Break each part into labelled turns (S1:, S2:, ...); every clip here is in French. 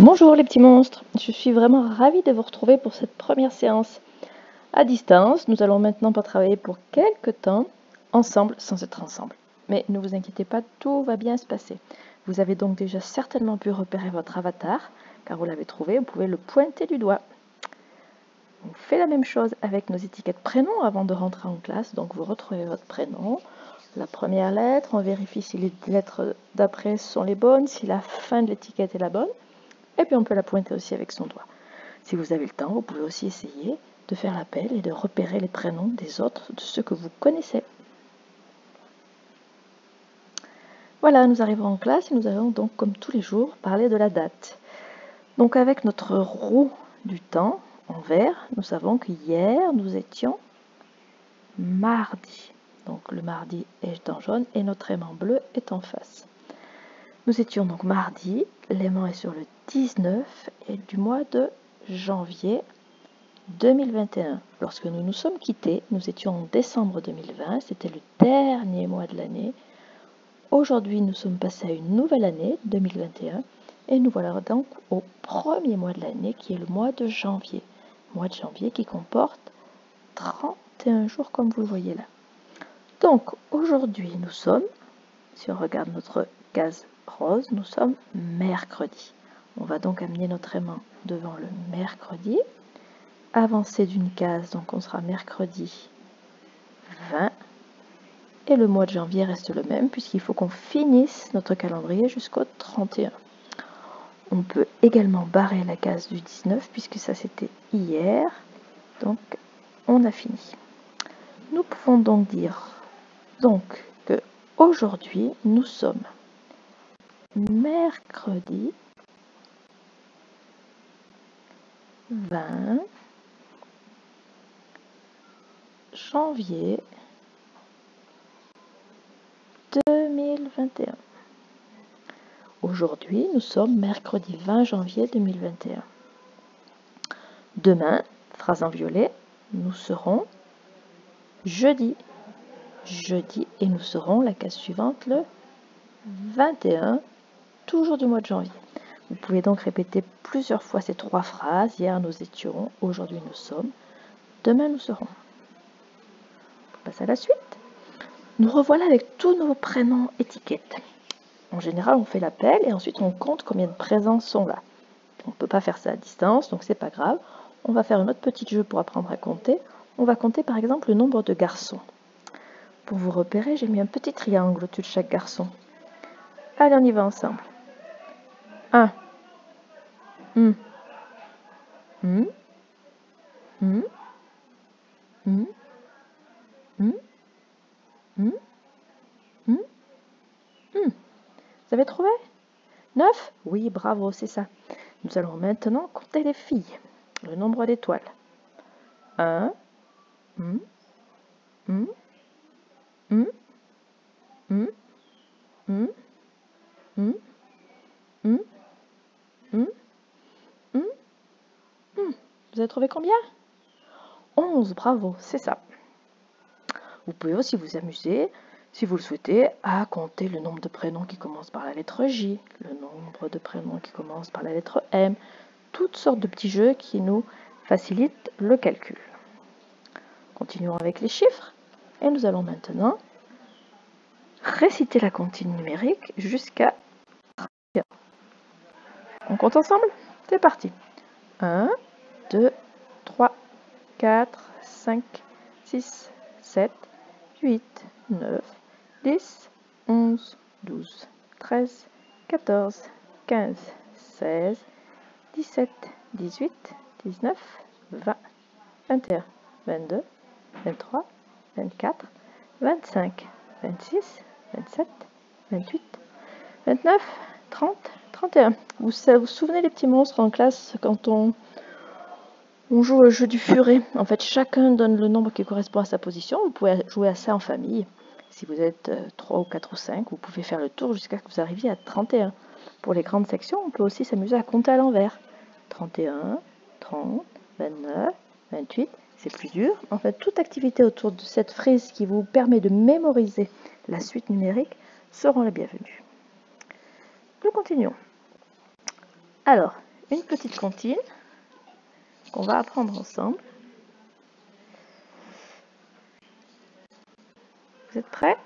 S1: Bonjour les petits monstres, je suis vraiment ravie de vous retrouver pour cette première séance à distance. Nous allons maintenant pas travailler pour quelques temps ensemble sans être ensemble. Mais ne vous inquiétez pas, tout va bien se passer. Vous avez donc déjà certainement pu repérer votre avatar, car vous l'avez trouvé, vous pouvez le pointer du doigt. On fait la même chose avec nos étiquettes prénoms avant de rentrer en classe. Donc vous retrouvez votre prénom, la première lettre, on vérifie si les lettres d'après sont les bonnes, si la fin de l'étiquette est la bonne. Et puis on peut la pointer aussi avec son doigt. Si vous avez le temps, vous pouvez aussi essayer de faire l'appel et de repérer les prénoms des autres, de ceux que vous connaissez. Voilà, nous arrivons en classe et nous allons donc, comme tous les jours, parler de la date. Donc avec notre roue du temps en vert, nous savons qu'hier, nous étions mardi. Donc le mardi est en jaune et notre aimant bleu est en face. Nous étions donc mardi, l'aimant est sur le 19 et du mois de janvier 2021. Lorsque nous nous sommes quittés, nous étions en décembre 2020, c'était le dernier mois de l'année. Aujourd'hui, nous sommes passés à une nouvelle année, 2021, et nous voilà donc au premier mois de l'année qui est le mois de janvier. Mois de janvier qui comporte 31 jours comme vous le voyez là. Donc aujourd'hui, nous sommes, si on regarde notre case rose, nous sommes mercredi. On va donc amener notre aimant devant le mercredi, avancer d'une case, donc on sera mercredi 20, et le mois de janvier reste le même, puisqu'il faut qu'on finisse notre calendrier jusqu'au 31. On peut également barrer la case du 19, puisque ça c'était hier, donc on a fini. Nous pouvons donc dire que aujourd'hui nous sommes mercredi 20 janvier 2021. Aujourd'hui, nous sommes mercredi 20 janvier 2021. Demain, phrase en violet, nous serons jeudi. Jeudi, et nous serons la case suivante le 21, toujours du mois de janvier. Vous pouvez donc répéter plusieurs fois ces trois phrases. Hier nous étions, aujourd'hui nous sommes, demain nous serons. On passe à la suite. Nous revoilà avec tous nos prénoms étiquettes. En général, on fait l'appel et ensuite on compte combien de présents sont là. On ne peut pas faire ça à distance, donc c'est pas grave. On va faire un autre petit jeu pour apprendre à compter. On va compter par exemple le nombre de garçons. Pour vous repérer, j'ai mis un petit triangle au-dessus de chaque garçon. Allez, on y va ensemble. 1. 1. 1. 1. 1. 1. 1. 1. Vous avez trouvé? 9? Oui, bravo, c'est ça. Nous allons maintenant compter les filles. Le nombre d'étoiles. 1. 1. 1. 1. 1. 1. 1. 1. 1. 1. Vous avez trouvé combien? 11, bravo, c'est ça. Vous pouvez aussi vous amuser, si vous le souhaitez, à compter le nombre de prénoms qui commencent par la lettre J, le nombre de prénoms qui commencent par la lettre M, toutes sortes de petits jeux qui nous facilitent le calcul. Continuons avec les chiffres et nous allons maintenant réciter la comptine numérique jusqu'à 31. On compte ensemble? C'est parti. 1, 2, 3, 4, 5, 6, 7, 8, 9, 10, 11, 12, 13, 14, 15, 16, 17, 18, 19, 20, 21, 22, 23, 24, 25, 26, 27, 28, 29, 30, 31. Vous vous souvenez les petits monstres en classe quand on joue au jeu du furet? En fait, chacun donne le nombre qui correspond à sa position. Vous pouvez jouer à ça en famille. Si vous êtes 3 ou 4 ou 5, vous pouvez faire le tour jusqu'à ce que vous arriviez à 31. Pour les grandes sections, on peut aussi s'amuser à compter à l'envers. 31, 30, 29, 28. C'est plus dur. En fait, toute activité autour de cette frise qui vous permet de mémoriser la suite numérique seront les bienvenues. Nous continuons. Alors, une petite comptine qu'on va apprendre ensemble. Vous êtes prêts?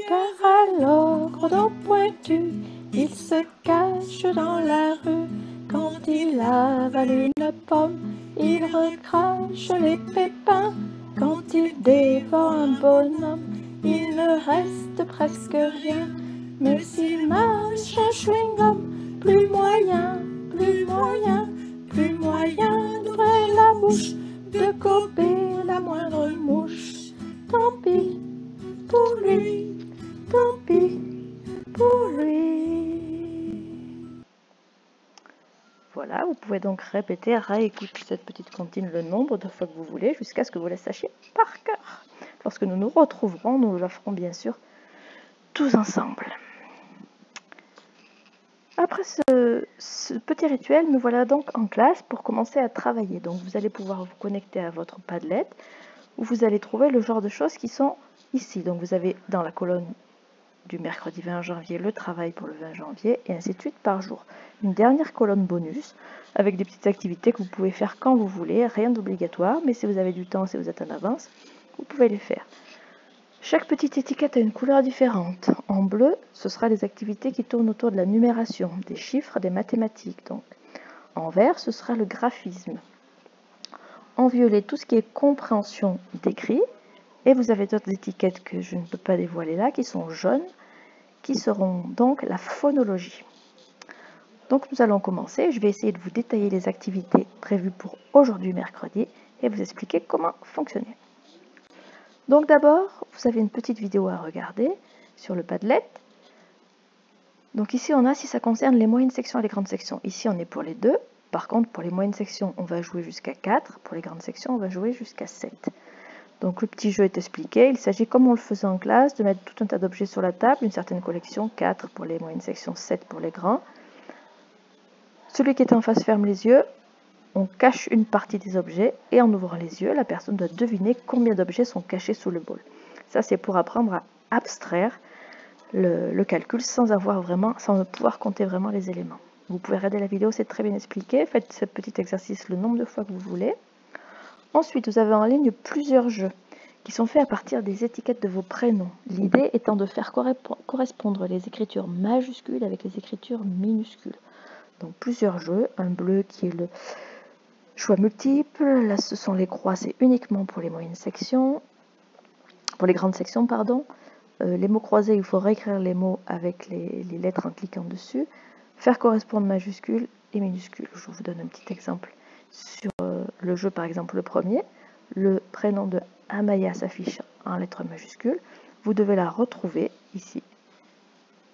S1: Car alors, Gredon pointu, il se cache dans la rue. Quand il avale une pomme, il recrache les pépins. Quand il dévore un bonhomme, il ne reste presque rien. Mais s'il mâche un chewing-gum, plus moyen, plus moyen, plus moyen d'ouvrir la bouche, de gober la moindre mouche. Tant pis pour lui, tant pis pour lui. Voilà, vous pouvez donc répéter, réécouter cette petite comptine le nombre de fois que vous voulez, jusqu'à ce que vous la sachiez par cœur. Lorsque nous nous retrouverons, nous la ferons bien sûr tous ensemble. Après ce petit rituel, nous voilà donc en classe pour commencer à travailler. Donc vous allez pouvoir vous connecter à votre Padlet, où vous allez trouver le genre de choses qui sont ici. Donc vous avez dans la colonne du mercredi 20 janvier le travail pour le 20 janvier, et ainsi de suite par jour. Une dernière colonne bonus avec des petites activités que vous pouvez faire quand vous voulez, rien d'obligatoire, mais si vous avez du temps, si vous êtes en avance, vous pouvez les faire. Chaque petite étiquette a une couleur différente. En bleu, ce sera les activités qui tournent autour de la numération, des chiffres, des mathématiques. Donc. En vert, ce sera le graphisme. En violet, tout ce qui est compréhension d'écrit. Et vous avez d'autres étiquettes que je ne peux pas dévoiler là, qui sont jaunes, qui seront donc la phonologie. Donc nous allons commencer. Je vais essayer de vous détailler les activités prévues pour aujourd'hui mercredi et vous expliquer comment fonctionner. Donc d'abord, vous avez une petite vidéo à regarder sur le Padlet. Donc ici on a, si ça concerne les moyennes sections et les grandes sections, ici on est pour les deux. Par contre pour les moyennes sections on va jouer jusqu'à 4, pour les grandes sections on va jouer jusqu'à 7. Donc le petit jeu est expliqué, il s'agit comme on le faisait en classe de mettre tout un tas d'objets sur la table, une certaine collection, 4 pour les moyennes sections, 7 pour les grands. Celui qui est en face ferme les yeux, on cache une partie des objets et en ouvrant les yeux, la personne doit deviner combien d'objets sont cachés sous le bol. Ça c'est pour apprendre à abstraire le calcul sans pouvoir compter vraiment les éléments. Vous pouvez regarder la vidéo, c'est très bien expliqué, faites ce petit exercice le nombre de fois que vous voulez. Ensuite, vous avez en ligne plusieurs jeux qui sont faits à partir des étiquettes de vos prénoms. L'idée étant de faire correspondre les écritures majuscules avec les écritures minuscules. Donc plusieurs jeux, un bleu qui est le choix multiple, là ce sont les croix, c'est uniquement pour les moyennes sections, pour les grandes sections, pardon. Les mots croisés, il faut réécrire les mots avec les lettres en cliquant dessus. Faire correspondre majuscules et minuscules. Je vous donne un petit exemple sur le jeu, par exemple le premier. Le prénom de Amaya s'affiche en lettres majuscules. Vous devez la retrouver ici,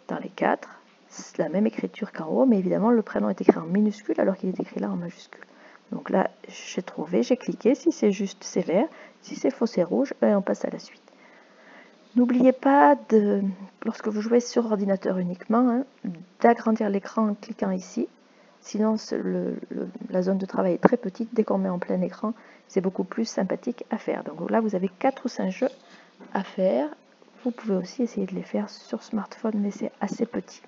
S1: dans les 4. C'est la même écriture qu'en haut, mais évidemment le prénom est écrit en minuscule alors qu'il est écrit là en majuscule. Donc là, j'ai trouvé, j'ai cliqué. Si c'est juste, c'est vert. Si c'est faux, c'est rouge. Et on passe à la suite. N'oubliez pas, lorsque vous jouez sur ordinateur uniquement, d'agrandir l'écran en cliquant ici. Sinon, la zone de travail est très petite. Dès qu'on met en plein écran, c'est beaucoup plus sympathique à faire. Donc là, vous avez 4 ou 5 jeux à faire. Vous pouvez aussi essayer de les faire sur smartphone, mais c'est assez petit.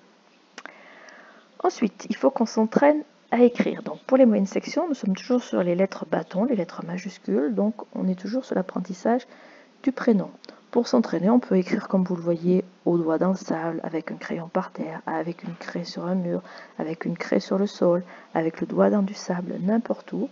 S1: Ensuite, il faut qu'on s'entraîne à écrire. Donc pour les moyennes sections, nous sommes toujours sur les lettres bâtons, les lettres majuscules. Donc on est toujours sur l'apprentissage du prénom. Pour s'entraîner, on peut écrire comme vous le voyez, au doigt dans le sable, avec un crayon par terre, avec une craie sur un mur, avec une craie sur le sol, avec le doigt dans du sable, n'importe où,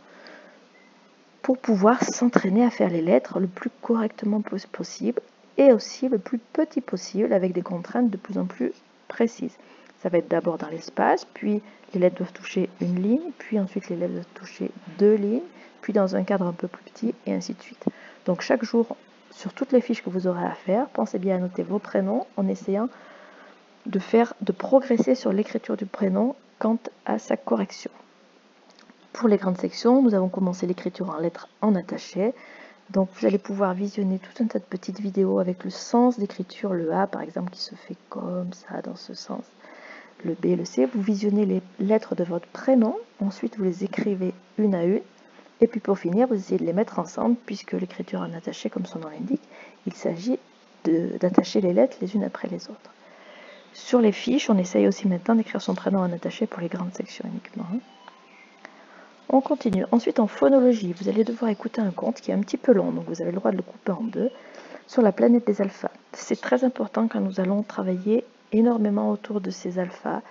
S1: pour pouvoir s'entraîner à faire les lettres le plus correctement possible et aussi le plus petit possible avec des contraintes de plus en plus précises. Ça va être d'abord dans l'espace, puis les lettres doivent toucher une ligne, puis ensuite les lettres doivent toucher 2 lignes, puis dans un cadre un peu plus petit, et ainsi de suite. Donc chaque jour, sur toutes les fiches que vous aurez à faire, pensez bien à noter vos prénoms en essayant de progresser sur l'écriture du prénom quant à sa correction. Pour les grandes sections, nous avons commencé l'écriture en lettres en attaché. Donc vous allez pouvoir visionner tout un tas de petites vidéos avec le sens d'écriture, le A par exemple qui se fait comme ça dans ce sens, le B, le C. Vous visionnez les lettres de votre prénom, ensuite vous les écrivez une à une Et puis pour finir, vous essayez de les mettre ensemble, puisque l'écriture en attaché, comme son nom l'indique, il s'agit d'attacher les lettres les unes après les autres. Sur les fiches, on essaye aussi maintenant d'écrire son prénom en attaché pour les grandes sections uniquement. On continue. Ensuite, en phonologie, vous allez devoir écouter un conte qui est un petit peu long, donc vous avez le droit de le couper en deux, sur la planète des alphas. C'est très important quand nous allons travailler énormément autour de ces alphas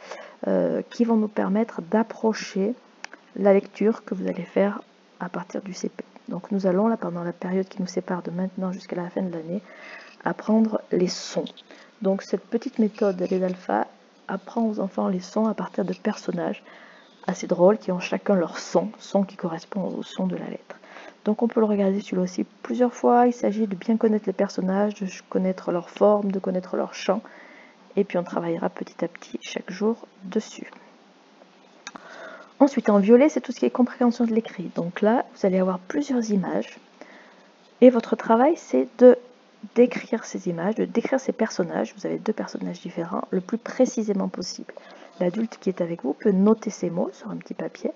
S1: qui vont nous permettre d'approcher la lecture que vous allez faire à partir du CP. Donc nous allons, là, pendant la période qui nous sépare de maintenant jusqu'à la fin de l'année, apprendre les sons. Donc cette petite méthode des alphas apprend aux enfants les sons à partir de personnages assez drôles qui ont chacun leur son qui correspond au son de la lettre. Donc on peut le regarder celui-là aussi plusieurs fois. Il s'agit de bien connaître les personnages, de connaître leur forme, de connaître leur chant. Et puis on travaillera petit à petit chaque jour dessus. Ensuite, en violet, c'est tout ce qui est compréhension de l'écrit. Donc là, vous allez avoir plusieurs images. Et votre travail, c'est de décrire ces images, de décrire ces personnages. Vous avez deux personnages différents, le plus précisément possible. L'adulte qui est avec vous peut noter ces mots sur un petit papier.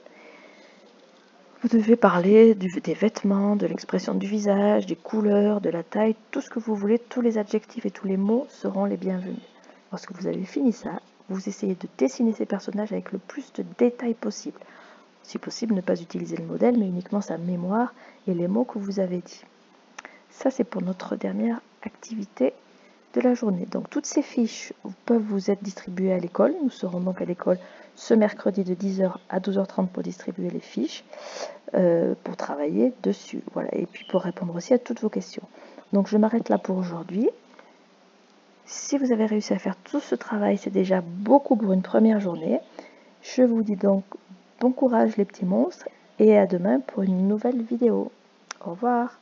S1: Vous devez parler des vêtements, de l'expression du visage, des couleurs, de la taille, tout ce que vous voulez, tous les adjectifs et tous les mots seront les bienvenus. Lorsque vous avez fini ça, vous essayez de dessiner ces personnages avec le plus de détails possible. Si possible, ne pas utiliser le modèle, mais uniquement sa mémoire et les mots que vous avez dit. Ça, c'est pour notre dernière activité de la journée. Donc toutes ces fiches peuvent vous être distribuées à l'école. Nous serons donc à l'école ce mercredi de 10h à 12h30 pour distribuer les fiches, pour travailler dessus. Voilà. Et puis pour répondre aussi à toutes vos questions. Donc je m'arrête là pour aujourd'hui. Si vous avez réussi à faire tout ce travail, c'est déjà beaucoup pour une première journée. Je vous dis donc bon courage les petits monstres et à demain pour une nouvelle vidéo. Au revoir.